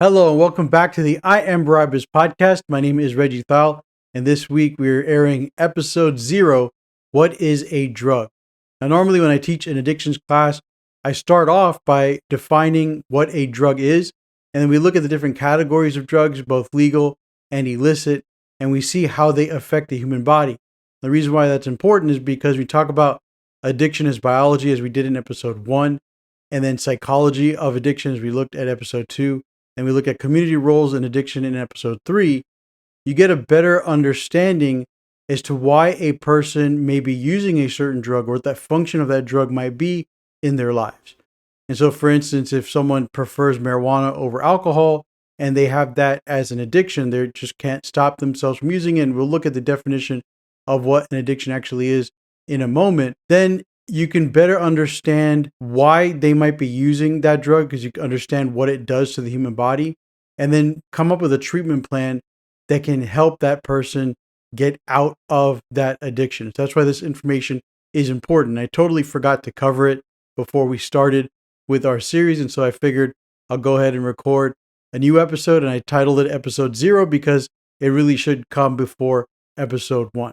Hello and welcome back to the I Am Barabbas podcast. My name is Reggie Thal, and this week we're airing episode 0, What is a Drug? Now, normally when I teach an addictions class, I start off by defining what a drug is, and then we look at the different categories of drugs, both legal and illicit, and we see how they affect the human body. The reason why that's important is because we talk about addiction as biology, as we did in episode 1, and then psychology of addiction, as we looked at episode 2, and we look at community roles in addiction in episode 3, you get a better understanding as to why a person may be using a certain drug or what that function of that drug might be in their lives. And so, for instance, if someone prefers marijuana over alcohol and they have that as an addiction, they just can't stop themselves from using it. And we'll look at the definition of what an addiction actually is in a moment. Then you can better understand why they might be using that drug because you can understand what it does to the human body, and then come up with a treatment plan that can help that person get out of that addiction. So that's why this information is important. I totally forgot to cover it before we started with our series, and so I figured I'll go ahead and record a new episode, and I titled it episode 0 because it really should come before episode 1.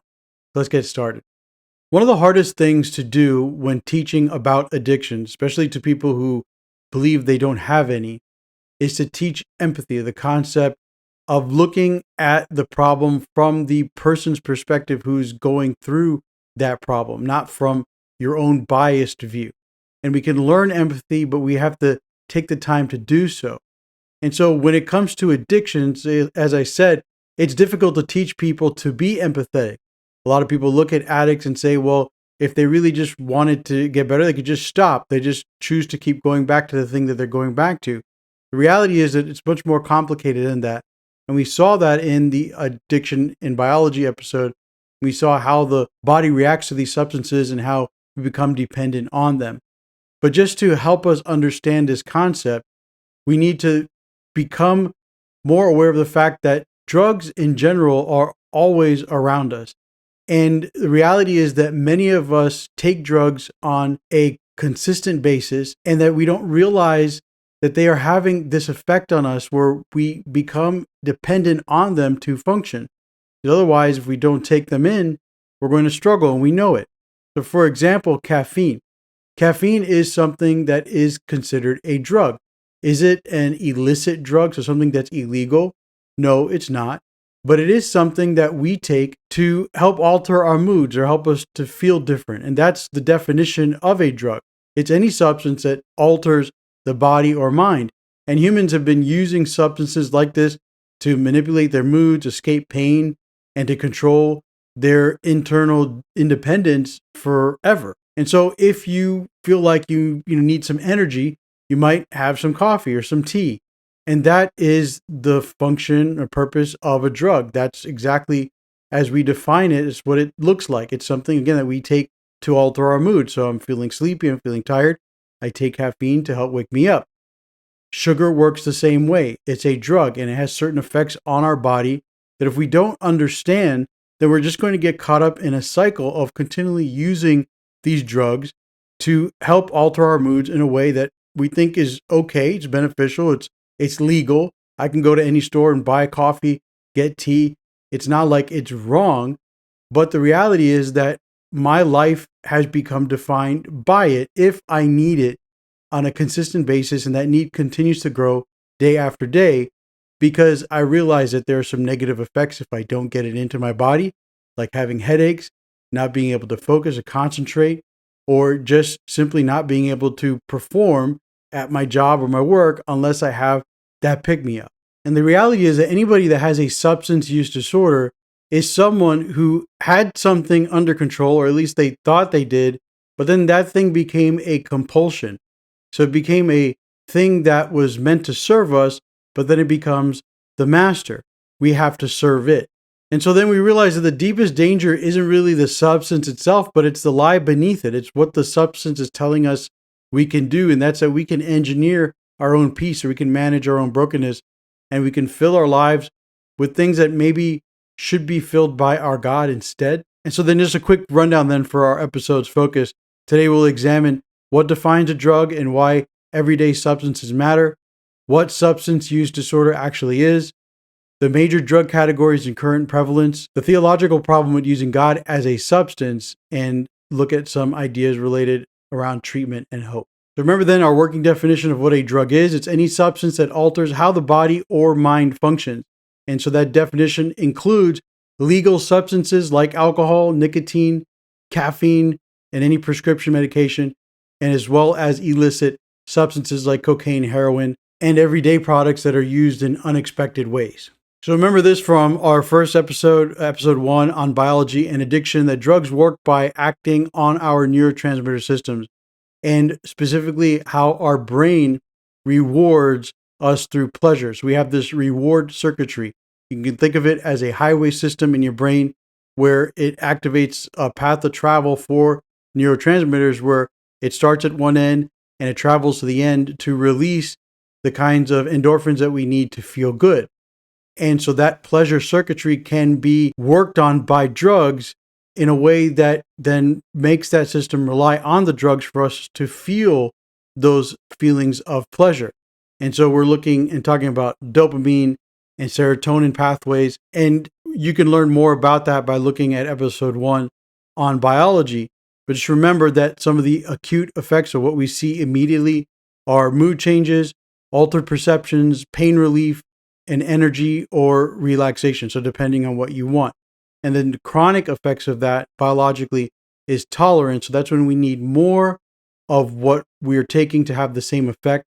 Let's get started. One of the hardest things to do when teaching about addiction, especially to people who believe they don't have any, is to teach empathy, the concept of looking at the problem from the person's perspective who's going through that problem, not from your own biased view. And we can learn empathy, but we have to take the time to do so. And so when it comes to addictions, as I said, it's difficult to teach people to be empathetic. A lot of people look at addicts and say, well, if they really just wanted to get better, they could just stop. They just choose to keep going back to the thing that they're going back to. The reality is that it's much more complicated than that. And we saw that in the addiction in biology episode. We saw how the body reacts to these substances and how we become dependent on them. But just to help us understand this concept, we need to become more aware of the fact that drugs in general are always around us. And the reality is that many of us take drugs on a consistent basis and that we don't realize that they are having this effect on us where we become dependent on them to function. Otherwise, if we don't take them in, we're going to struggle, and we know it. So, for example, caffeine. Caffeine is something that is considered a drug. Is it an illicit drug, so something that's illegal? No, it's not. But it is something that we take to help alter our moods or help us to feel different. And that's the definition of a drug. It's any substance that alters the body or mind. And humans have been using substances like this to manipulate their moods, escape pain, and to control their internal independence forever. And so if you feel like you need some energy, you might have some coffee or some tea. And that is the function or purpose of a drug. That's exactly as we define it, is what it looks like. It's something, again, that we take to alter our mood. So I'm feeling sleepy, I'm feeling tired. I take caffeine to help wake me up. Sugar works the same way. It's a drug and it has certain effects on our body that if we don't understand, then we're just going to get caught up in a cycle of continually using these drugs to help alter our moods in a way that we think is okay, it's beneficial, it's legal. I can go to any store and buy coffee, get tea. It's not like it's wrong, but the reality is that my life has become defined by it if I need it on a consistent basis, and that need continues to grow day after day because I realize that there are some negative effects if I don't get it into my body, like having headaches, not being able to focus or concentrate, or just simply not being able to perform at my job or my work unless I have that pick-me-up. And the reality is that anybody that has a substance use disorder is someone who had something under control, or at least they thought they did, but then that thing became a compulsion. So it became a thing that was meant to serve us, but then it becomes the master. We have to serve it. And so then we realize that the deepest danger isn't really the substance itself, but it's the lie beneath it. It's what the substance is telling us we can do, and that's that we can engineer our own peace, or we can manage our own brokenness, and we can fill our lives with things that maybe should be filled by our God instead. And so then just a quick rundown then for our episode's focus. Today we'll examine what defines a drug and why everyday substances matter. what substance use disorder actually is, the major drug categories and current prevalence, the theological problem with using God as a substance, and look at some ideas related around treatment and hope. So remember then our working definition of what a drug is. It's any substance that alters how the body or mind functions. And so that definition includes legal substances like alcohol, nicotine, caffeine, and any prescription medication, and as well as illicit substances like cocaine, heroin, and everyday products that are used in unexpected ways. So remember this from our first episode, episode 1 on biology and addiction, that drugs work by acting on our neurotransmitter systems, and specifically how our brain rewards us through pleasure. So we have this reward circuitry. You can think of it as a highway system in your brain where it activates a path of travel for neurotransmitters, where it starts at one end and it travels to the end to release the kinds of endorphins that we need to feel good. And so that pleasure circuitry can be worked on by drugs in a way that then makes that system rely on the drugs for us to feel those feelings of pleasure. And so we're looking and talking about dopamine and serotonin pathways. And you can learn more about that by looking at episode 1 on biology. But just remember that some of the acute effects of what we see immediately are mood changes, altered perceptions, pain relief, and energy or relaxation. So depending on what you want. And then the chronic effects of that biologically is tolerance. So that's when we need more of what we're taking to have the same effect,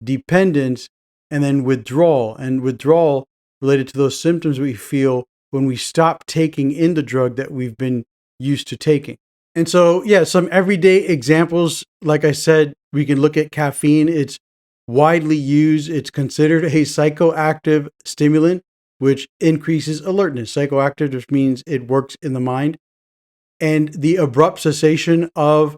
dependence, and then withdrawal. And withdrawal related to those symptoms we feel when we stop taking in the drug that we've been used to taking. And so, some everyday examples. Like I said, we can look at caffeine. It's widely used. It's considered a psychoactive stimulant, which increases alertness. Psychoactive just means it works in the mind. And the abrupt cessation of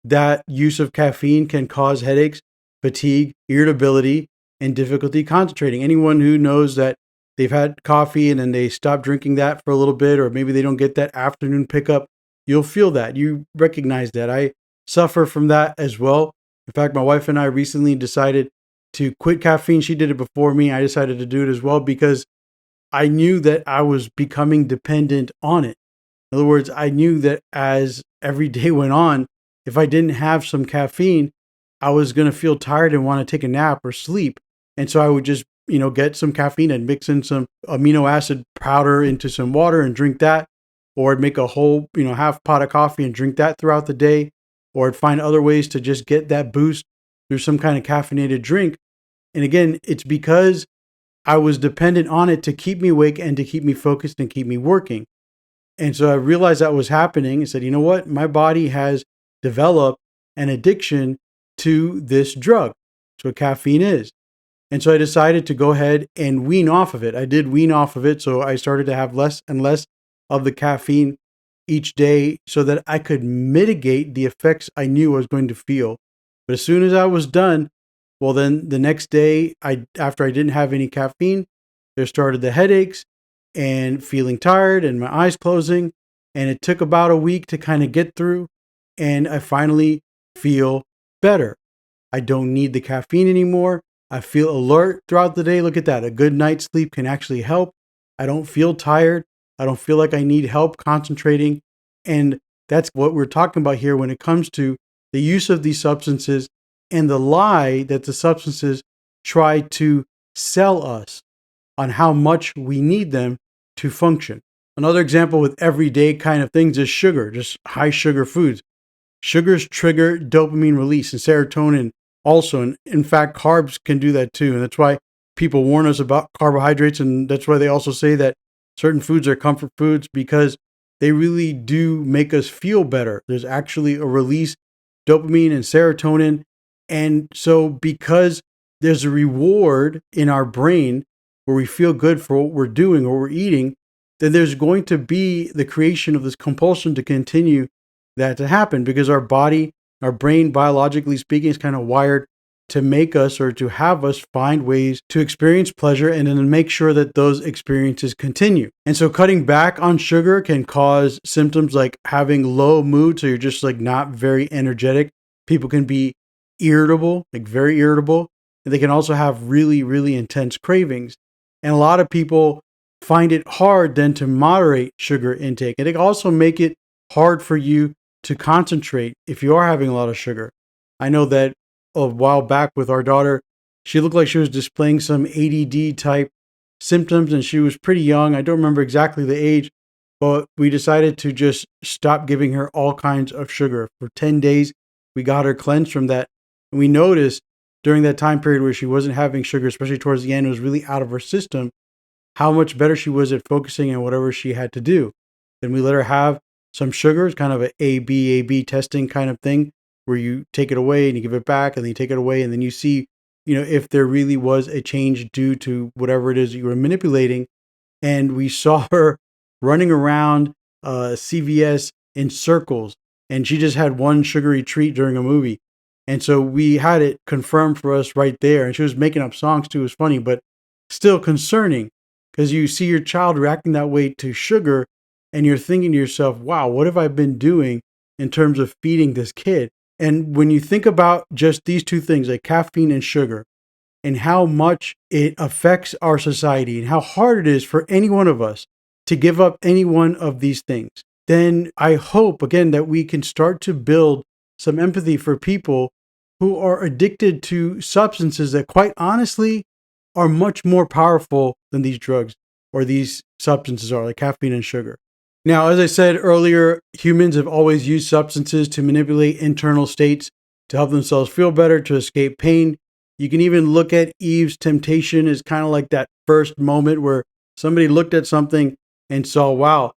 that use of caffeine can cause headaches, fatigue, irritability, and difficulty concentrating. Anyone who knows that they've had coffee and then they stop drinking that for a little bit, or maybe they don't get that afternoon pickup, you'll feel that. You recognize that. I suffer from that as well. In fact, my wife and I recently decided to quit caffeine. She did it before me. I decided to do it as well because I knew that I was becoming dependent on it. In other words, I knew that as every day went on, if I didn't have some caffeine, I was going to feel tired and want to take a nap or sleep. And so I would just, get some caffeine and mix in some amino acid powder into some water and drink that. Or I'd make a whole, half pot of coffee and drink that throughout the day. Or I'd find other ways to just get that boost through some kind of caffeinated drink. And again, it's because I was dependent on it to keep me awake and to keep me focused and keep me working. And so I realized that was happening and said, you know what? My body has developed an addiction to this drug. That's what caffeine is. And so I decided to go ahead and wean off of it. I did wean off of it. So I started to have less and less of the caffeine each day so that I could mitigate the effects I knew I was going to feel. But as soon as I was done, well, then the next day, after I didn't have any caffeine, there started the headaches and feeling tired and my eyes closing. And it took about a week to kind of get through. And I finally feel better. I don't need the caffeine anymore. I feel alert throughout the day. Look at that. A good night's sleep can actually help. I don't feel tired. I don't feel like I need help concentrating. And that's what we're talking about here when it comes to the use of these substances and the lie that the substances try to sell us on how much we need them to function. Another example with everyday kind of things is sugar, just high sugar foods. Sugars trigger dopamine release and serotonin also. And in fact, carbs can do that too. And that's why people warn us about carbohydrates. And that's why they also say that certain foods are comfort foods, because they really do make us feel better. There's actually a release, dopamine and serotonin. And so because there's a reward in our brain where we feel good for what we're doing or we're eating, then there's going to be the creation of this compulsion to continue that to happen, because our body, our brain, biologically speaking, is kind of wired to make us or to have us find ways to experience pleasure and then make sure that those experiences continue. And so cutting back on sugar can cause symptoms like having low mood. So you're just like not very energetic. People can be irritable, like very irritable. and they can also have really, really intense cravings. And a lot of people find it hard then to moderate sugar intake. And it can also make it hard for you to concentrate if you are having a lot of sugar. I know that a while back with our daughter, she looked like she was displaying some ADD type symptoms, and she was pretty young. I don't remember exactly the age, but we decided to just stop giving her all kinds of sugar. For 10 days, we got her cleansed from that. And we noticed during that time period where she wasn't having sugar, especially towards the end, it was really out of her system, how much better she was at focusing on whatever she had to do. Then we let her have some sugars, kind of a A-B testing kind of thing, where you take it away and you give it back, and then you take it away, and then you see, if there really was a change due to whatever it is you were manipulating. And we saw her running around CVS in circles, and she just had one sugary treat during a movie. And so we had it confirmed for us right there. And she was making up songs too. It was funny, but still concerning, because you see your child reacting that way to sugar, and you're thinking to yourself, wow, what have I been doing in terms of feeding this kid? And when you think about just these two things, like caffeine and sugar, and how much it affects our society and how hard it is for any one of us to give up any one of these things, then I hope, again, that we can start to build some empathy for people who are addicted to substances that, quite honestly, are much more powerful than these drugs or these substances are, like caffeine and sugar. Now, as I said earlier, humans have always used substances to manipulate internal states, to help themselves feel better, to escape pain. You can even look at Eve's temptation as kind of like that first moment where somebody looked at something and saw, wow,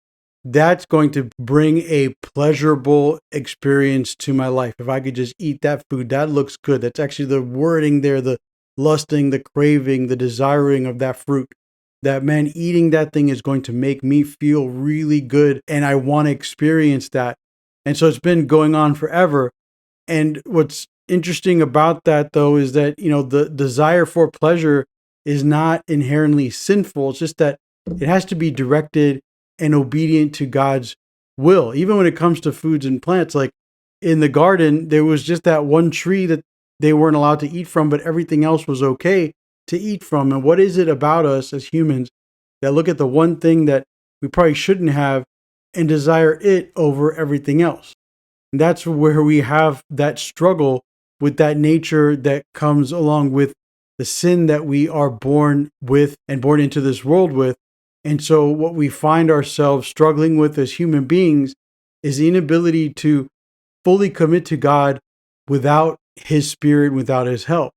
that's going to bring a pleasurable experience to my life. If I could just eat that food, that looks good. That's actually the wording there, the lusting, the craving, the desiring of that fruit. That, man, eating that thing is going to make me feel really good, and I want to experience that. And so it's been going on forever. And what's interesting about that, though, is that, the desire for pleasure is not inherently sinful. It's just that it has to be directed and obedient to God's will. Even when it comes to foods and plants, like in the garden, there was just that one tree that they weren't allowed to eat from, but everything else was okay to eat from. And what is it about us as humans that look at the one thing that we probably shouldn't have and desire it over everything else? And that's where we have that struggle with that nature that comes along with the sin that we are born with and born into this world with. And so what we find ourselves struggling with as human beings is the inability to fully commit to God without His Spirit, without His help.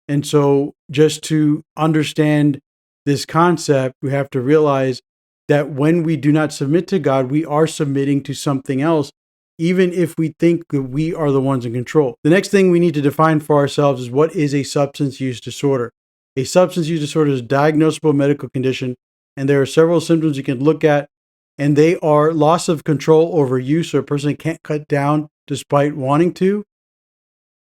And so just to understand this concept, we have to realize that when we do not submit to God, we are submitting to something else, even if we think that we are the ones in control. The next thing we need to define for ourselves is, what is a substance use disorder? A substance use disorder is a diagnosable medical condition, and there are several symptoms you can look at, and they are loss of control over use, or a person can't cut down despite wanting to.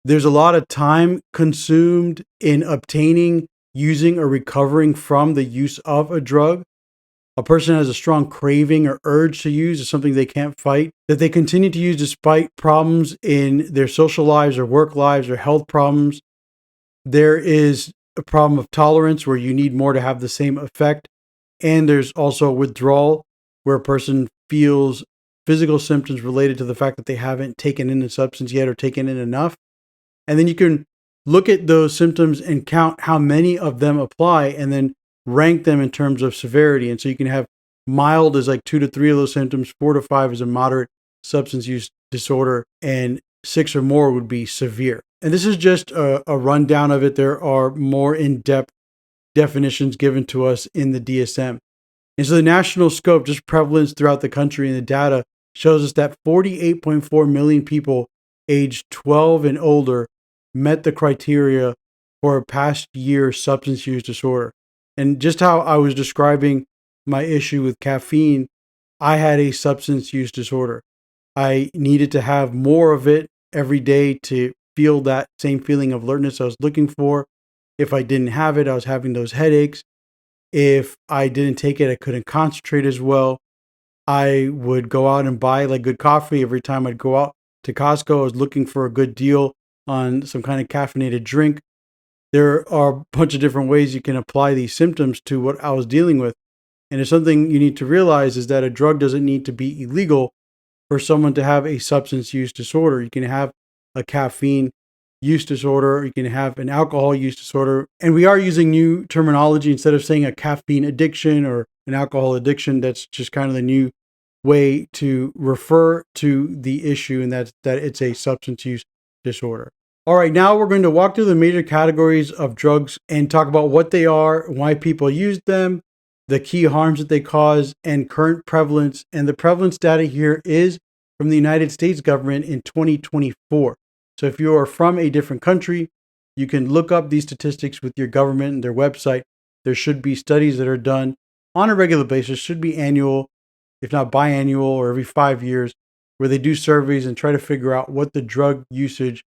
There's a lot of time consumed in obtaining, using, or recovering from the use of a drug. A person has a strong craving or urge to use, or something they can't fight, that they continue to use despite problems in their social lives or work lives or health problems. There is a problem of tolerance, where you need more to have the same effect. And there's also withdrawal, where a person feels physical symptoms related to the fact that they haven't taken in a substance yet or taken in enough. And then you can look at those symptoms and count how many of them apply, and then rank them in terms of severity. And so you can have mild as like 2 to 3 of those symptoms, 4 to 5 is a moderate substance use disorder, and 6 or more would be severe. And this is just a rundown of it. There are more in-depth definitions given to us in the DSM. And so the national scope, just prevalence throughout the country, and the data shows us that 48.4 million people aged 12 and older met the criteria for a past year substance use disorder. And just how I was describing my issue with caffeine, I had a substance use disorder. I needed to have more of it every day to feel that same feeling of alertness I was looking for. If I didn't have it, I was having those headaches. If I didn't take it, I couldn't concentrate as well. I would go out and buy like good coffee. Every time I'd go out to Costco, I was looking for a good deal on some kind of caffeinated drink. there are a bunch of different ways you can apply these symptoms to what I was dealing with. And it's something you need to realize is that a drug doesn't need to be illegal for someone to have a substance use disorder. You can have a caffeine use disorder, you can have an alcohol use disorder. And we are using new terminology instead of saying a caffeine addiction or an alcohol addiction. That's just kind of the new way to refer to the issue, and that's that it's a substance use disorder. All right, now we're going to walk through the major categories of drugs and talk about what they are, why people use them, the key harms that they cause, and current prevalence. And the prevalence data here is from the United States government in 2024. So if you are from a different country, you can look up these statistics with your government and their website. There should be studies that are done on a regular basis, should be annual, if not biannual, or every 5 years, where they do surveys and try to figure out what the drug usage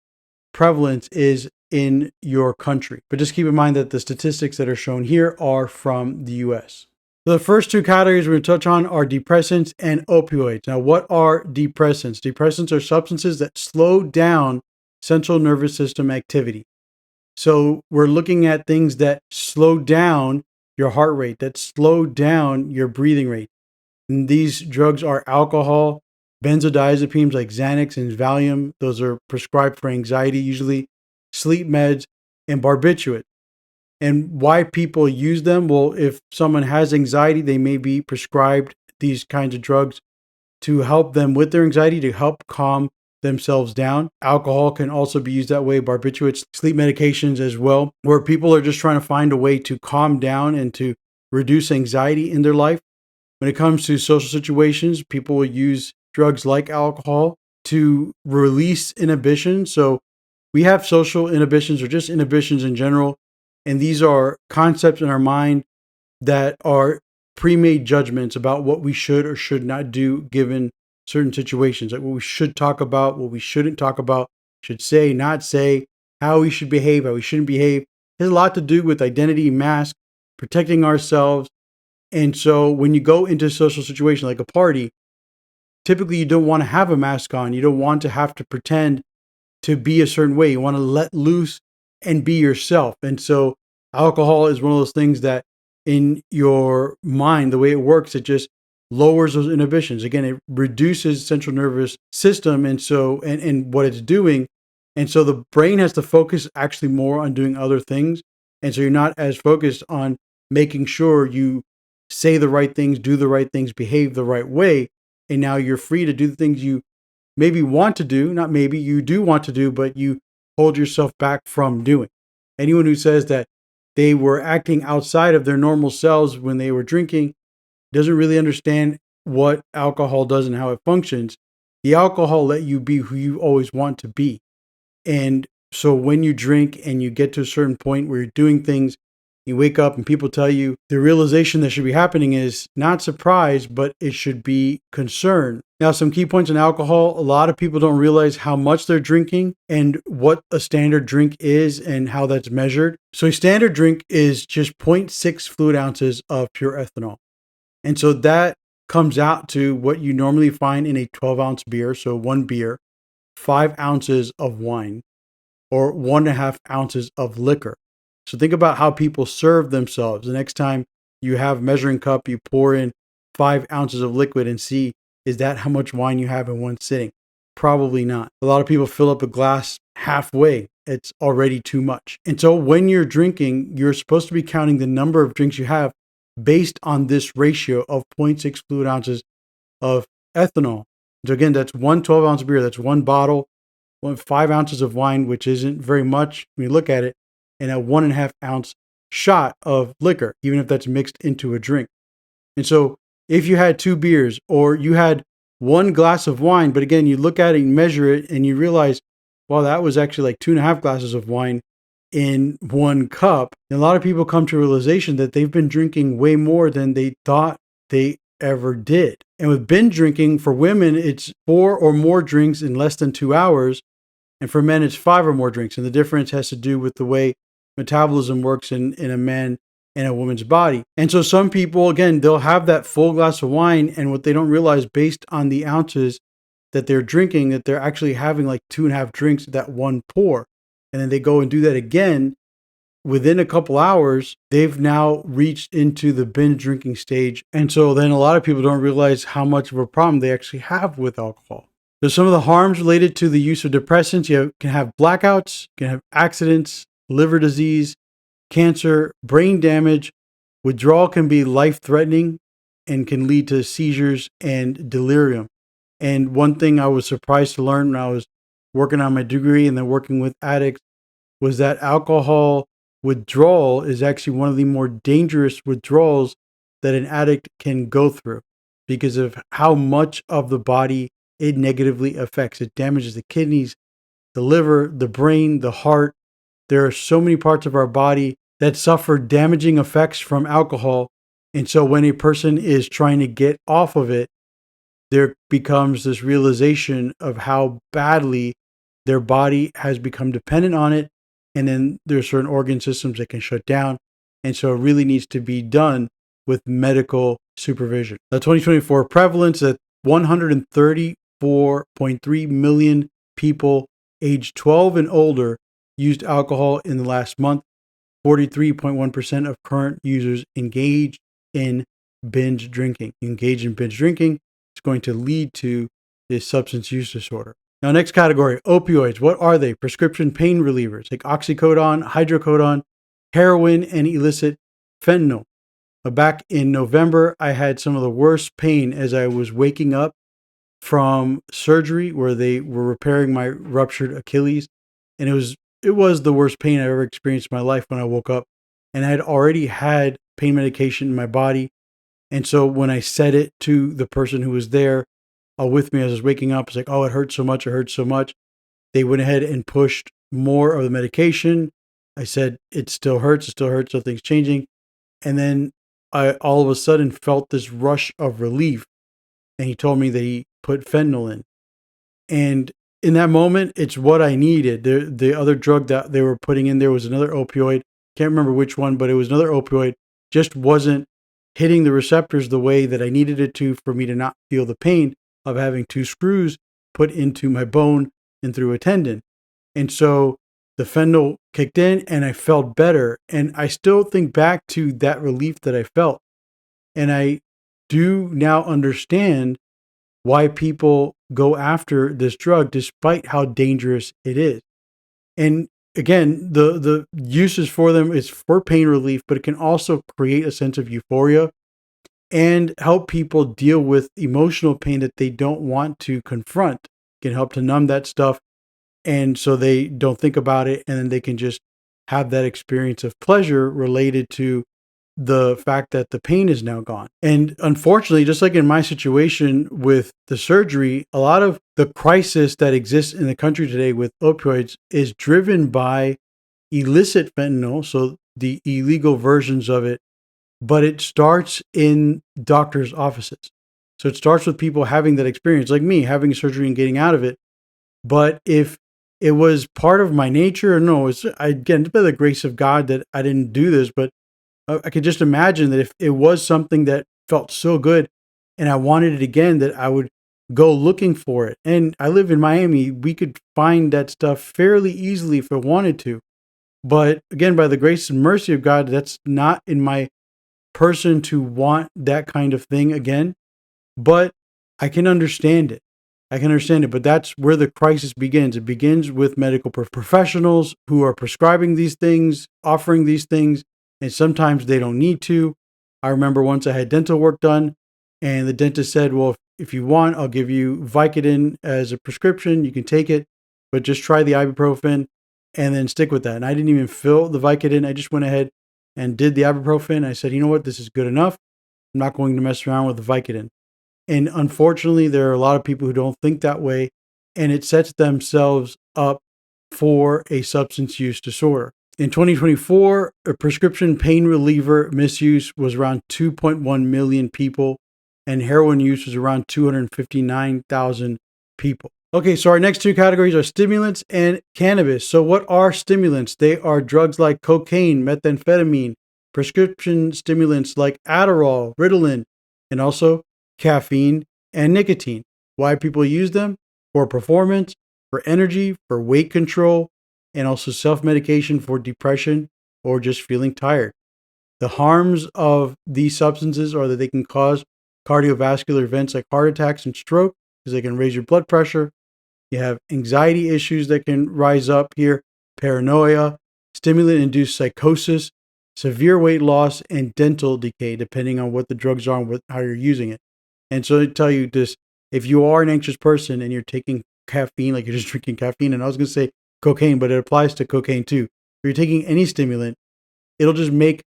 prevalence is in your country. But just keep in mind that the statistics that are shown here are from the US. The first two categories we're going to touch on are depressants and opioids. Now, what are depressants? Depressants are substances that slow down central nervous system activity. So we're looking at things that slow down your heart rate, that slow down your breathing rate. And these drugs are alcohol, benzodiazepines like Xanax and Valium. Those are prescribed for anxiety usually, sleep meds, and barbiturates. And why people use them? Well, if someone has anxiety, they may be prescribed these kinds of drugs to help them with their anxiety, to help calm themselves down. Alcohol can also be used that way, barbiturates, sleep medications as well, where people are just trying to find a way to calm down and to reduce anxiety in their life. When it comes to social situations, people will use drugs like alcohol to release inhibition. So we have social inhibitions or just inhibitions in general. And these are concepts in our mind that are pre-made judgments about what we should or should not do given certain situations, like what we should talk about, what we shouldn't talk about, should say, not say, how we should behave, how we shouldn't behave. It has a lot to do with identity, mask, protecting ourselves. And so when you go into a social situation like a party, typically you don't want to have a mask on. You don't want to have to pretend to be a certain way. You want to let loose and be yourself. And so alcohol is one of those things that in your mind, the way it works, it just lowers those inhibitions. Again, it reduces central nervous system. And so, and what it's doing. And so the brain has to focus actually more on doing other things. And so you're not as focused on making sure you say the right things, do the right things, behave the right way. And now you're free to do the things you maybe want to do, not maybe, you do want to do, but you hold yourself back from doing. Anyone who says that they were acting outside of their normal selves when they were drinking doesn't really understand what alcohol does and how it functions. The alcohol let you be who you always want to be. And so when you drink and you get to a certain point where you're doing things, you wake up and people tell you the realization that should be happening is not surprise, but it should be concern. Now, some key points on alcohol. A lot of people don't realize how much they're drinking and what a standard drink is and how that's measured. So a standard drink is just 0.6 fluid ounces of pure ethanol. And so that comes out to what you normally find in a 12-ounce beer. So one beer, 5 ounces of wine, or 1.5 ounces of liquor. So think about how people serve themselves. The next time you have a measuring cup, you pour in 5 ounces of liquid and see, is that how much wine you have in one sitting? Probably not. A lot of people fill up a glass halfway. It's already too much. And so when you're drinking, you're supposed to be counting the number of drinks you have based on this ratio of 0.6 fluid ounces of ethanol. So again, that's one 12-ounce beer. That's one bottle, 5 ounces of wine, which isn't very much when you look at it, and a 1.5 ounce shot of liquor, even if that's mixed into a drink. And so if you had 2 beers or you had 1 glass of wine, but again, you look at it and measure it and you realize, well, that was actually like 2.5 glasses of wine in 1 cup. And a lot of people come to a realization that they've been drinking way more than they thought they ever did. And with binge drinking, for women, it's 4 or more drinks in less than 2 hours. And for men, it's 5 or more drinks. And the difference has to do with the way metabolism works in a man and a woman's body. And so some people, again, they'll have that full glass of wine, and what they don't realize based on the ounces that they're drinking, that they're actually having like 2.5 drinks that one pour. And then they go and do that again, within a couple hours, they've now reached into the binge drinking stage. And so then a lot of people don't realize how much of a problem they actually have with alcohol. There's some of the harms related to the use of depressants. You can have blackouts, you can have accidents, liver disease, cancer, brain damage. Withdrawal can be life-threatening and can lead to seizures and delirium. And one thing I was surprised to learn when I was working on my degree and then working with addicts was that alcohol withdrawal is actually one of the more dangerous withdrawals that an addict can go through because of how much of the body it negatively affects. It damages the kidneys, the liver, the brain, the heart. There are so many parts of our body that suffer damaging effects from alcohol. And so when a person is trying to get off of it, there becomes this realization of how badly their body has become dependent on it. And then there's certain organ systems that can shut down. And so it really needs to be done with medical supervision. The 2024 prevalence at 134.3 million people aged 12 and older used alcohol in the last month. 43.1% of current users engaged in binge drinking. Engaged in binge drinking is going to lead to this substance use disorder. Now, next category, opioids. What are they? Prescription pain relievers like oxycodone, hydrocodone, heroin, and illicit fentanyl. Back in November, I had some of the worst pain as I was waking up from surgery where they were repairing my ruptured Achilles. And it was the worst pain I've ever experienced in my life when I woke up. And I had already had pain medication in my body. And so when I said it to the person who was there with me as I was waking up, it's like, oh, it hurts so much. It hurts so much. They went ahead and pushed more of the medication. I said, it still hurts. Nothing's changing. And then I all of a sudden felt this rush of relief. And he told me that he put fentanyl in. And in that moment, it's what I needed. The other drug that they were putting in there was another opioid. Can't remember which one, but it was another opioid. Just wasn't hitting the receptors the way that I needed it to for me to not feel the pain of having two screws put into my bone and through a tendon. And so the fentanyl kicked in and I felt better. And I still think back to that relief that I felt. And I do now understand why people go after this drug despite how dangerous it is. And again, the uses for them is for pain relief, but it can also create a sense of euphoria and help people deal with emotional pain that they don't want to confront. It can help to numb that stuff. And so they don't think about it. And then they can just have that experience of pleasure related to the fact that the pain is now gone. And unfortunately, just like in my situation with the surgery, a lot of the crisis that exists in the country today with opioids is driven by illicit fentanyl, so the illegal versions of it, but it starts in doctors' offices. So it starts with people having that experience, like me, having surgery and getting out of it. But if it was part of my nature, no, again, it's by the grace of God that I didn't do this, but I could just imagine that if it was something that felt so good and I wanted it again, that I would go looking for it. And I live in Miami. We could find that stuff fairly easily if I wanted to. But again, by the grace and mercy of God, that's not in my person to want that kind of thing again. But I can understand it. But that's where the crisis begins. It begins with medical professionals who are prescribing these things, offering these things, and sometimes they don't need to. I remember once I had dental work done, and the dentist said, well, if you want, I'll give you Vicodin as a prescription. You can take it, but just try the ibuprofen and then stick with that. And I didn't even fill the Vicodin. I just went ahead and did the ibuprofen. I said, you know what? This is good enough. I'm not going to mess around with the Vicodin. And unfortunately, there are a lot of people who don't think that way, and it sets themselves up for a substance use disorder. In 2024, a prescription pain reliever misuse was around 2.1 million people, and heroin use was around 259,000 people. Okay, so our next two categories are stimulants and cannabis. So what are stimulants? They are drugs like cocaine, methamphetamine, prescription stimulants like Adderall, Ritalin, and also caffeine and nicotine. Why people use them? For performance, for energy, for weight control, and also self-medication for depression or just feeling tired. The harms of these substances are that they can cause cardiovascular events like heart attacks and stroke, because they can raise your blood pressure. You have anxiety issues that can rise up here, paranoia, stimulant-induced psychosis, severe weight loss, and dental decay, depending on what the drugs are and how you're using it. And so I tell you this, if you are an anxious person and you're taking caffeine, like you're just drinking caffeine, and I was going to say cocaine, but it applies to cocaine too. If you're taking any stimulant, it'll just make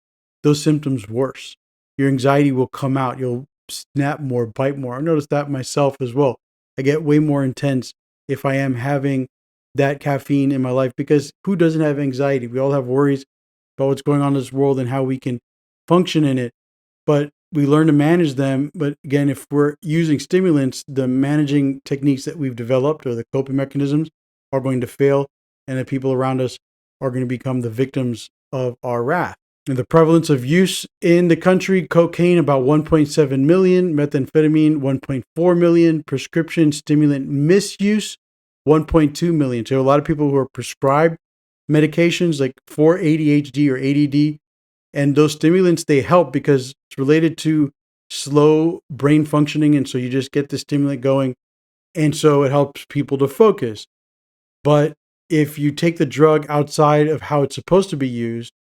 those symptoms worse. Your anxiety will come out. You'll snap more, bite more. I noticed that myself as well. I get way more intense if I am having that caffeine in my life, because who doesn't have anxiety? We all have worries about what's going on in this world and how we can function in it. But we learn to manage them. But again, if we're using stimulants, the managing techniques that we've developed or the coping mechanisms are going to fail, and the people around us are going to become the victims of our wrath. And the prevalence of use in the country: cocaine, about 1.7 million, methamphetamine, 1.4 million, prescription stimulant misuse, 1.2 million. So a lot of people who are prescribed medications like for ADHD or ADD, and those stimulants, they help because it's related to slow brain functioning. And so you just get the stimulant going. And so it helps people to focus. But if you take the drug outside of how it's supposed to be used,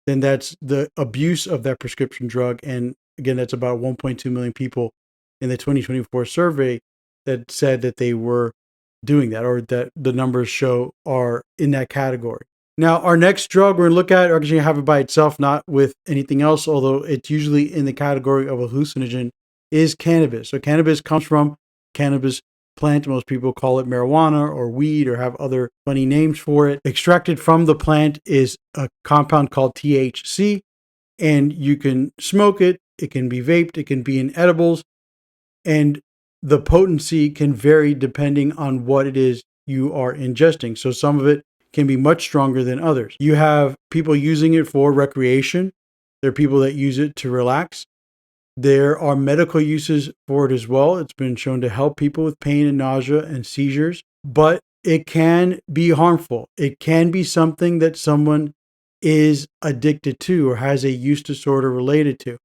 then that's the abuse of that prescription drug. And again, that's about 1.2 million people in the 2024 survey that said that they were doing that, or that the numbers show are in that category. Now, our next drug we're going to look at, we're actually going to have it by itself, not with anything else, although it's usually in the category of a hallucinogen, is cannabis. So cannabis comes from cannabis plant. Most people call it marijuana or weed or have other funny names for it. Extracted from the plant is a compound called THC, and you can smoke it. It can be vaped. It can be in edibles, and the potency can vary depending on what it is you are ingesting. So some of it can be much stronger than others. You have people using it for recreation. There are people that use it to relax. There are medical uses for it as well. It's been shown to help people with pain and nausea and seizures, but it can be harmful. It can be something that someone is addicted to or has a use disorder related to.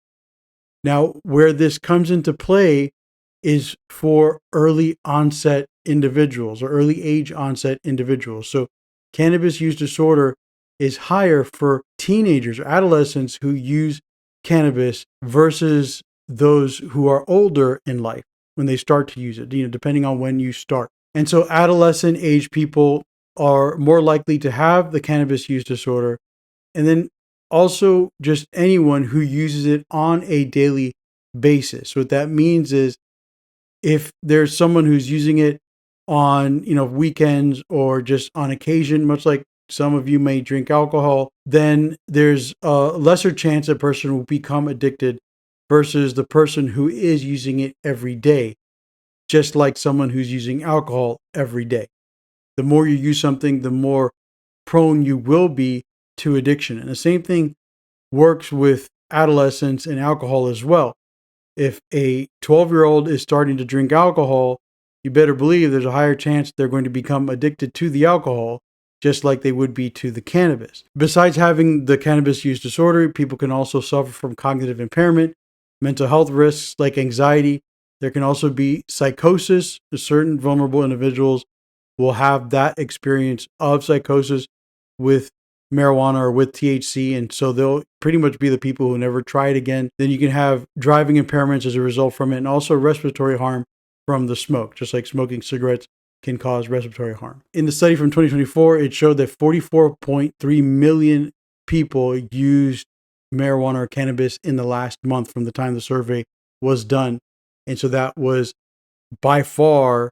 Now, where this comes into play is for early onset individuals or early age onset individuals. So cannabis use disorder is higher for teenagers or adolescents who use cannabis versus those who are older in life when they start to use it, depending on when you start. And so adolescent age people are more likely to have the cannabis use disorder. And then also just anyone who uses it on a daily basis. What that means is if there's someone who's using it on, weekends or just on occasion, much like some of you may drink alcohol, then there's a lesser chance a person will become addicted versus the person who is using it every day, just like someone who's using alcohol every day. The more you use something, the more prone you will be to addiction. And the same thing works with adolescents and alcohol as well. If a 12-year-old is starting to drink alcohol, you better believe there's a higher chance they're going to become addicted to the alcohol, just like they would be to the cannabis. Besides having the cannabis use disorder, people can also suffer from cognitive impairment, mental health risks like anxiety. There can also be psychosis. Certain vulnerable individuals will have that experience of psychosis with marijuana or with THC, and so they'll pretty much be the people who never try it again. Then you can have driving impairments as a result from it, and also respiratory harm from the smoke, just like smoking cigarettes can cause respiratory harm. In the study from 2024, it showed that 44.3 million people used marijuana or cannabis in the last month from the time the survey was done. And so that was by far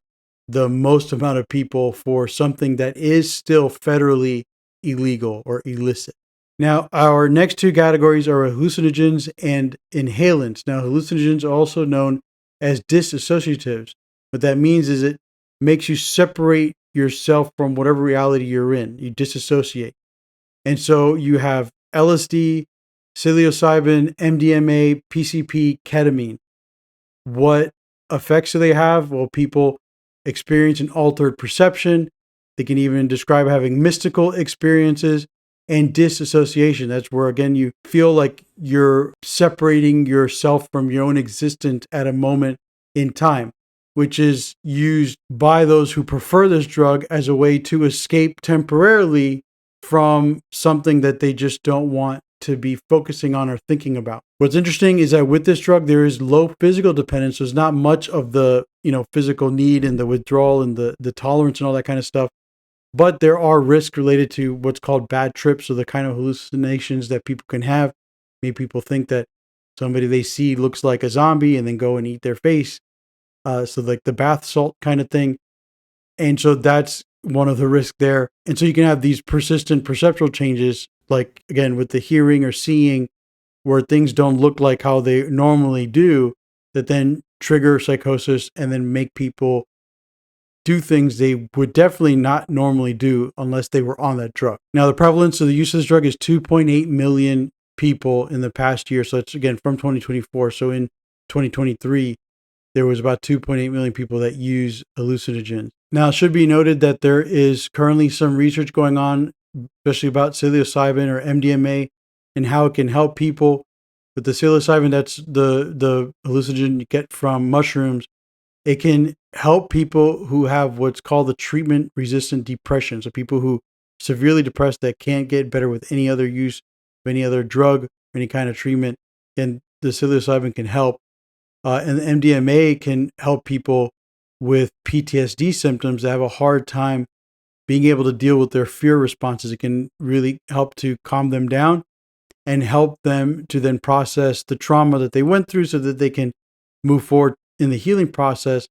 the most amount of people for something that is still federally illegal or illicit. Now, our next two categories are hallucinogens and inhalants. Now, hallucinogens are also known as dissociatives. What that means is it makes you separate yourself from whatever reality you're in. You disassociate. And so you have LSD, psilocybin, MDMA, PCP, ketamine. What effects do they have? Well, people experience an altered perception. They can even describe having mystical experiences. and disassociation. That's where, again, you feel like you're separating yourself from your own existence at a moment in time, which is used by those who prefer this drug as a way to escape temporarily from something that they just don't want to be focusing on or thinking about. What's interesting is that with this drug, there is low physical dependence. So there's not much of the, physical need and the withdrawal and the tolerance and all that kind of stuff. But there are risks related to what's called bad trips, or the kind of hallucinations that people can have. Maybe people think that somebody they see looks like a zombie and then go and eat their face. So like the bath salt kind of thing. And so that's one of the risks there. And so you can have these persistent perceptual changes, like again, with the hearing or seeing, where things don't look like how they normally do, that then trigger psychosis and then make people do things they would definitely not normally do unless they were on that drug. Now, the prevalence of the use of this drug is 2.8 million people in the past year. So it's, again, from 2024. So in 2023, there was about 2.8 million people that use hallucinogens. Now, it should be noted that there is currently some research going on, especially about psilocybin or MDMA, and how it can help people. With the psilocybin, that's the hallucinogen you get from mushrooms. It can help people who have what's called the treatment-resistant depression. So people who are severely depressed that can't get better with any other use of any other drug or any kind of treatment, and the psilocybin can help. And the MDMA can help people with PTSD symptoms that have a hard time being able to deal with their fear responses. It can really help to calm them down and help them to then process the trauma that they went through so that they can move forward in the healing process.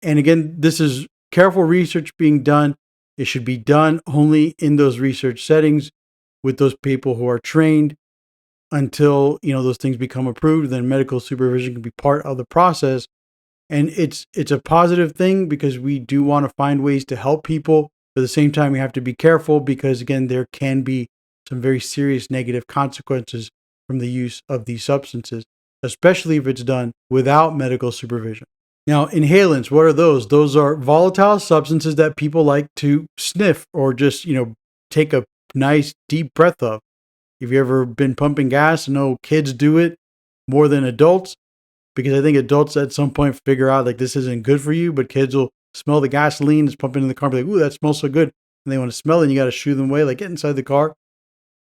And again, this is careful research being done. It should be done only in those research settings with those people who are trained until, those things become approved. Then medical supervision can be part of the process. And it's a positive thing because we do want to find ways to help people. But at the same time, we have to be careful because, again, there can be some very serious negative consequences from the use of these substances, especially if it's done without medical supervision. Now, inhalants, what are those? Those are volatile substances that people like to sniff or just, take a nice deep breath of. If you've ever been pumping gas, I know kids do it more than adults, because I think adults at some point figure out like this isn't good for you, but kids will smell the gasoline that's pumping in the car and be like, ooh, that smells so good. And they want to smell it and you got to shoo them away, like get inside the car.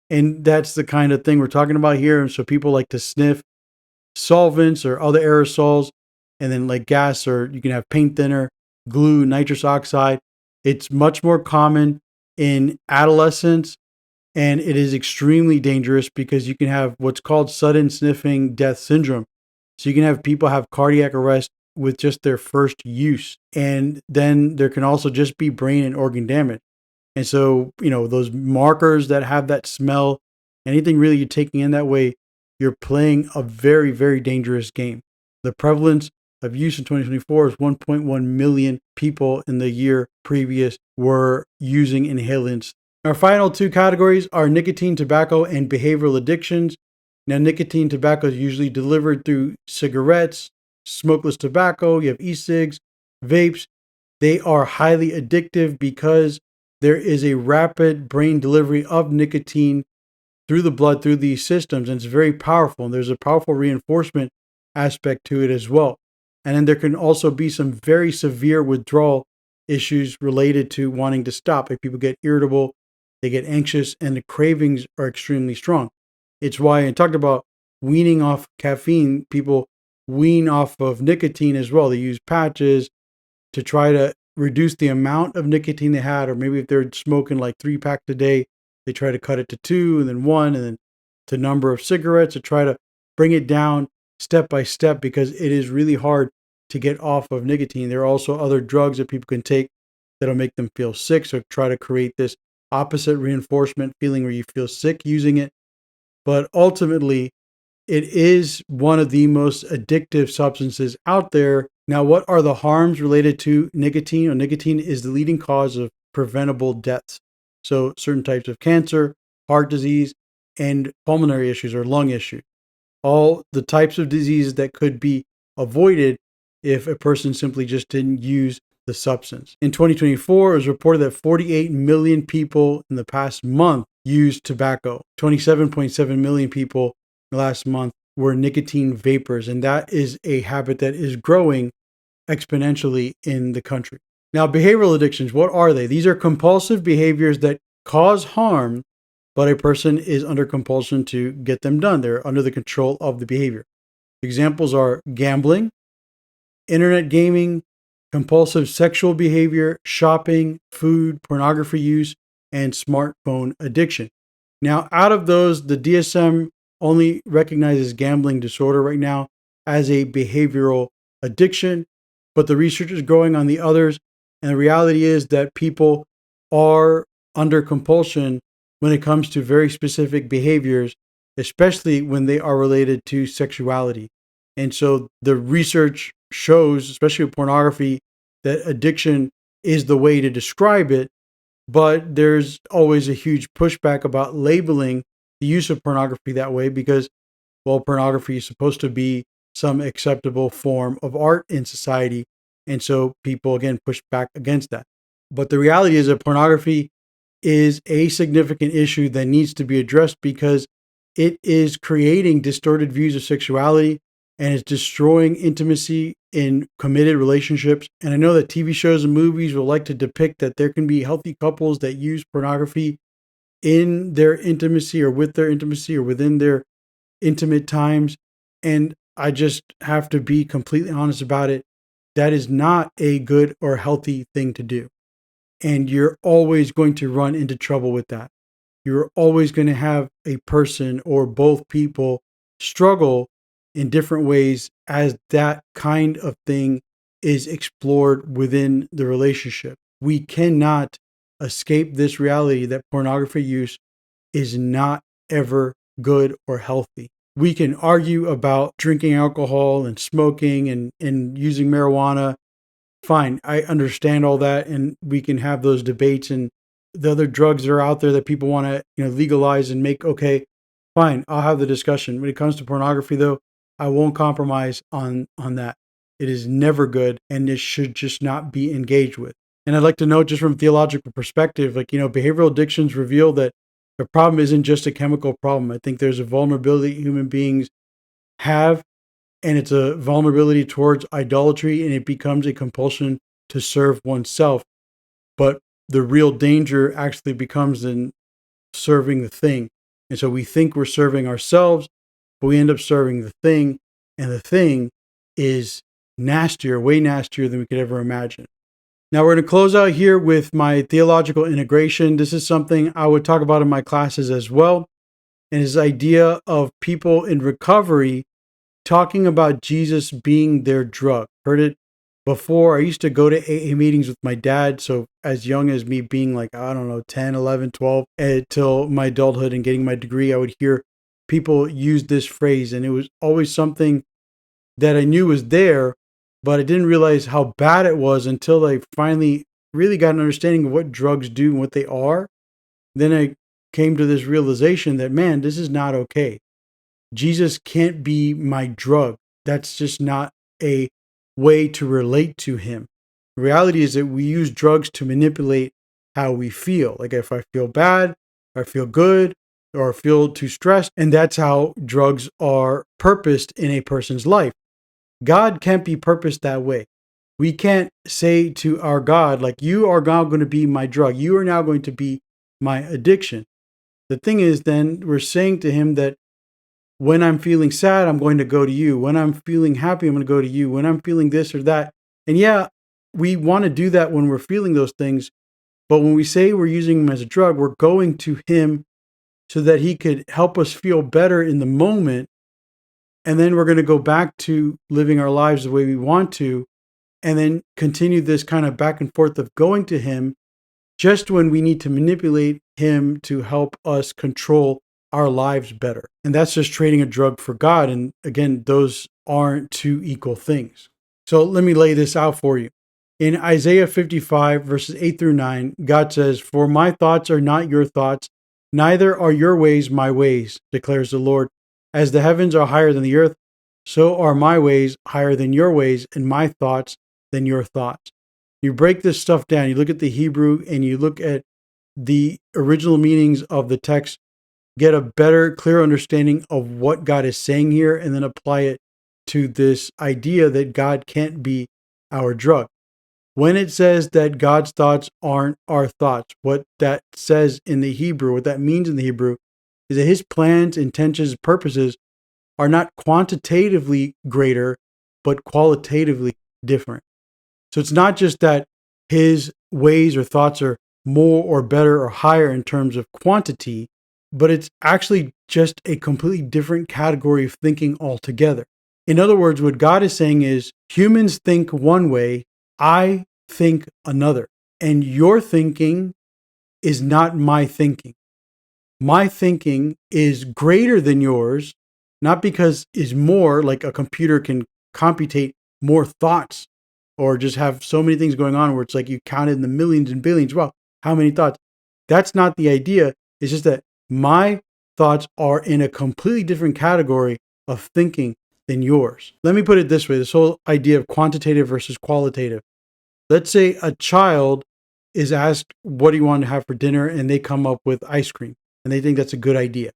And that's the kind of thing we're talking about here. And so people like to sniff solvents or other aerosols, and then like gas, or you can have paint thinner, glue, nitrous oxide. It's much more common in adolescents, and it is extremely dangerous because you can have what's called sudden sniffing death syndrome. So you can have people have cardiac arrest with just their first use. And then there can also just be brain and organ damage. And so, those markers that have that smell, anything really you're taking in that way, you're playing a very, very dangerous game. The prevalence of use in 2024 is 1.1 million people in the year previous were using inhalants. Our final two categories are nicotine, tobacco, and behavioral addictions. Now, nicotine tobacco is usually delivered through cigarettes, smokeless tobacco, you have e-cigs, vapes. They are highly addictive because there is a rapid brain delivery of nicotine through the blood, through these systems, and it's very powerful. And there's a powerful reinforcement aspect to it as well. And then there can also be some very severe withdrawal issues related to wanting to stop. Like people get irritable, they get anxious, and the cravings are extremely strong. It's why I talked about weaning off caffeine. People wean off of nicotine as well. They use patches to try to reduce the amount of nicotine they had, or maybe if they're smoking like 3 packs a day, they try to cut it to 2 and then 1 and then to number of cigarettes to try to bring it down step by step, because it is really hard to get off of nicotine. There are also other drugs that people can take that'll make them feel sick. So try to create this opposite reinforcement feeling where you feel sick using it. But ultimately, it is one of the most addictive substances out there. Now, what are the harms related to nicotine? Well, nicotine is the leading cause of preventable deaths. So certain types of cancer, heart disease, and pulmonary issues or lung issues. All the types of diseases that could be avoided if a person simply just didn't use the substance. In 2024, it was reported that 48 million people in the past month used tobacco. 27.7 million people last month were nicotine vapors, and that is a habit that is growing exponentially in the country. Now, behavioral addictions, what are they? These are compulsive behaviors that cause harm, but a person is under compulsion to get them done. They're under the control of the behavior. Examples are gambling, internet gaming, compulsive sexual behavior, shopping, food, pornography use, and smartphone addiction. Now, out of those, the DSM only recognizes gambling disorder right now as a behavioral addiction, but the research is growing on the others. And the reality is that people are under compulsion when it comes to very specific behaviors, especially when they are related to sexuality. And so the research shows, especially with pornography, that addiction is the way to describe it. But there's always a huge pushback about labeling the use of pornography that way because, well, pornography is supposed to be some acceptable form of art in society. And so people, again, push back against that. But the reality is that pornography is a significant issue that needs to be addressed because it is creating distorted views of sexuality and it's destroying intimacy in committed relationships. And I know that TV shows and movies will like to depict that there can be healthy couples that use pornography in their intimacy or with their intimacy or within their intimate times. And I just have to be completely honest about it. That is not a good or healthy thing to do. And you're always going to run into trouble with that. You're always going to have a person or both people struggle in different ways as that kind of thing is explored within the relationship. We cannot escape this reality that pornography use is not ever good or healthy. We can argue about drinking alcohol and smoking and using marijuana. Fine, I understand all that, and we can have those debates and the other drugs that are out there that people want to, legalize and make okay. Fine, I'll have the discussion. When it comes to pornography, though, I won't compromise on that. It is never good, and it should just not be engaged with. And I'd like to note, just from a theological perspective, behavioral addictions reveal that the problem isn't just a chemical problem. I think there's a vulnerability human beings have, and it's a vulnerability towards idolatry, and it becomes a compulsion to serve oneself. But the real danger actually becomes in serving the thing. And so we think we're serving ourselves, but we end up serving the thing, and the thing is nastier, way nastier than we could ever imagine. Now we're going to close out here with my theological integration. This is something I would talk about in my classes as well. And this idea of people in recovery talking about Jesus being their drug. Heard it before. I used to go to AA meetings with my dad. So as young as me being 10, 11, 12, till my adulthood and getting my degree, I would hear people use this phrase. And it was always something that I knew was there, but I didn't realize how bad it was until I finally really got an understanding of what drugs do and what they are. Then I came to this realization that, man, this is not okay. Jesus can't be my drug. That's just not a way to relate to him. The reality is that we use drugs to manipulate how we feel. Like if I feel bad, or I feel good, or I feel too stressed, and that's how drugs are purposed in a person's life. God can't be purposed that way. We can't say to our God, you are now going to be my drug. You are now going to be my addiction. The thing is, then we're saying to him that when I'm feeling sad, I'm going to go to you. When I'm feeling happy, I'm going to go to you. When I'm feeling this or that. And yeah, we want to do that when we're feeling those things. But when we say we're using him as a drug, we're going to him so that he could help us feel better in the moment. And then we're going to go back to living our lives the way we want to, and then continue this kind of back and forth of going to him just when we need to manipulate him to help us control our lives better. And that's just trading a drug for God. And again, those aren't two equal things. So let me lay this out for you. In Isaiah 55, verses 8 through 9, God says, "For my thoughts are not your thoughts, neither are your ways my ways, declares the Lord. As the heavens are higher than the earth, so are my ways higher than your ways, and my thoughts than your thoughts." You break this stuff down. You look at the Hebrew and you look at the original meanings of the text, get a better, clear understanding of what God is saying here, and then apply it to this idea that God can't be our drug. When it says that God's thoughts aren't our thoughts, what that says in the Hebrew, what that means in the Hebrew, is that his plans, intentions, purposes are not quantitatively greater, but qualitatively different. So it's not just that his ways or thoughts are more or better or higher in terms of quantity, but it's actually just a completely different category of thinking altogether. In other words, what God is saying is humans think one way, I think another. And your thinking is not my thinking. My thinking is greater than yours, not because is more, like a computer can computate more thoughts or just have so many things going on where it's like you counted in the millions and billions. Wow, how many thoughts? That's not the idea. It's just that my thoughts are in a completely different category of thinking than yours. Let me put it this way, this whole idea of quantitative versus qualitative. Let's say a child is asked, what do you want to have for dinner? And they come up with ice cream. And they think that's a good idea,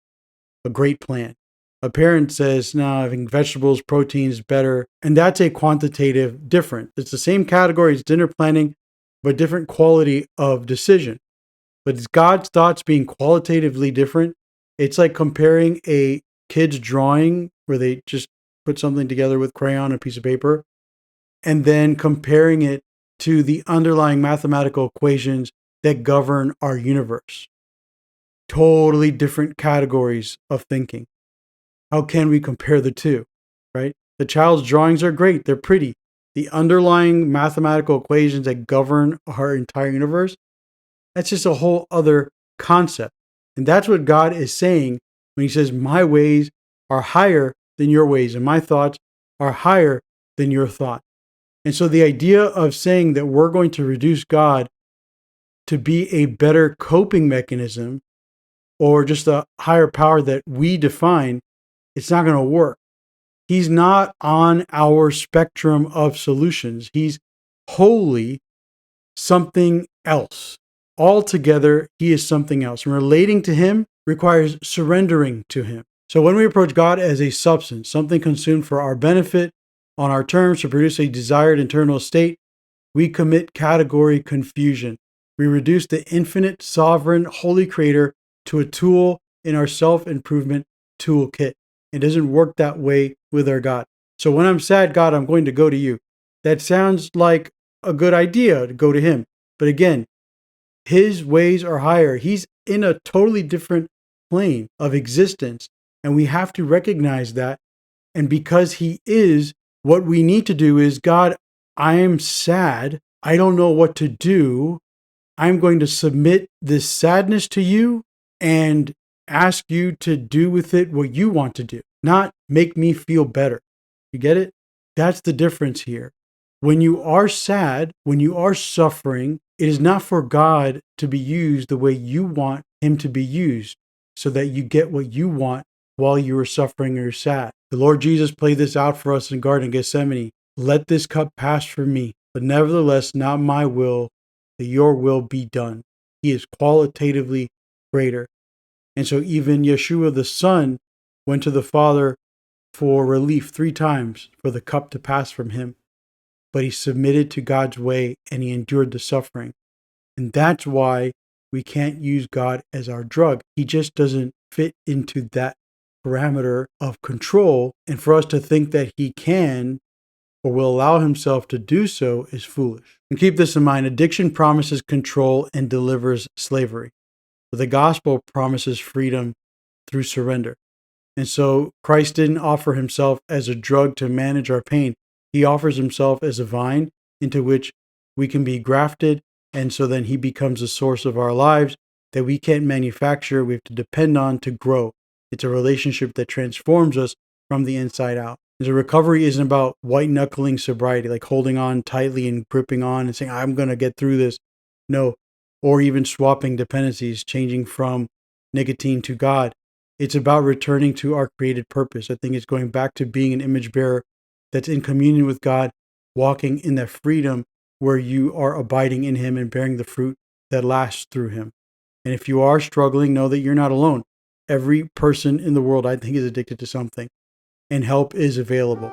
a great plan. A parent says, no, having vegetables, protein is better. And that's a quantitative difference. It's the same category as dinner planning, but different quality of decision. But it's God's thoughts being qualitatively different. It's like comparing a kid's drawing where they just put something together with crayon and a piece of paper, and then comparing it to the underlying mathematical equations that govern our universe. Totally different categories of thinking. How can we compare the two, right? The child's drawings are great. They're pretty. The underlying mathematical equations that govern our entire universe, that's just a whole other concept. And that's what God is saying when he says, my ways are higher than your ways, and my thoughts are higher than your thoughts. And so the idea of saying that we're going to reduce God to be a better coping mechanism or just a higher power that we define, it's not going to work. He's not on our spectrum of solutions. He's wholly something else. Altogether, he is something else. And relating to him requires surrendering to him. So when we approach God as a substance, something consumed for our benefit, on our terms to produce a desired internal state, we commit category confusion. We reduce the infinite, sovereign, holy creator to a tool in our self-improvement toolkit. It doesn't work that way with our God. So when I'm sad, God, I'm going to go to you. That sounds like a good idea to go to him. But again, his ways are higher. He's in a totally different plane of existence. And we have to recognize that. And because he is, what we need to do is, God, I am sad. I don't know what to do. I'm going to submit this sadness to you and ask you to do with it what you want to do, not make me feel better. You get it? That's the difference here. When you are sad, when you are suffering, it is not for God to be used the way you want him to be used so that you get what you want while you are suffering or sad. The Lord Jesus played this out for us in Garden of Gethsemane. Let this cup pass from me, but nevertheless, not my will, that your will be done. He is qualitatively greater. And so even Yeshua the Son went to the Father for relief 3 times for the cup to pass from him. But he submitted to God's way and he endured the suffering. And that's why we can't use God as our drug. He just doesn't fit into that parameter of control. And for us to think that he can or will allow himself to do so is foolish. And keep this in mind, addiction promises control and delivers slavery. But the gospel promises freedom through surrender. And so Christ didn't offer himself as a drug to manage our pain. He offers himself as a vine into which we can be grafted. And so then he becomes the source of our lives that we can't manufacture. We have to depend on to grow. It's a relationship that transforms us from the inside out. The recovery isn't about white knuckling sobriety, like holding on tightly and gripping on and saying, I'm going to get through this. No. Or even swapping dependencies, changing from nicotine to God. It's about returning to our created purpose. I think it's going back to being an image bearer that's in communion with God, walking in that freedom where you are abiding in him and bearing the fruit that lasts through him. And if you are struggling, know that you're not alone. Every person in the world, I think, is addicted to something, and help is available.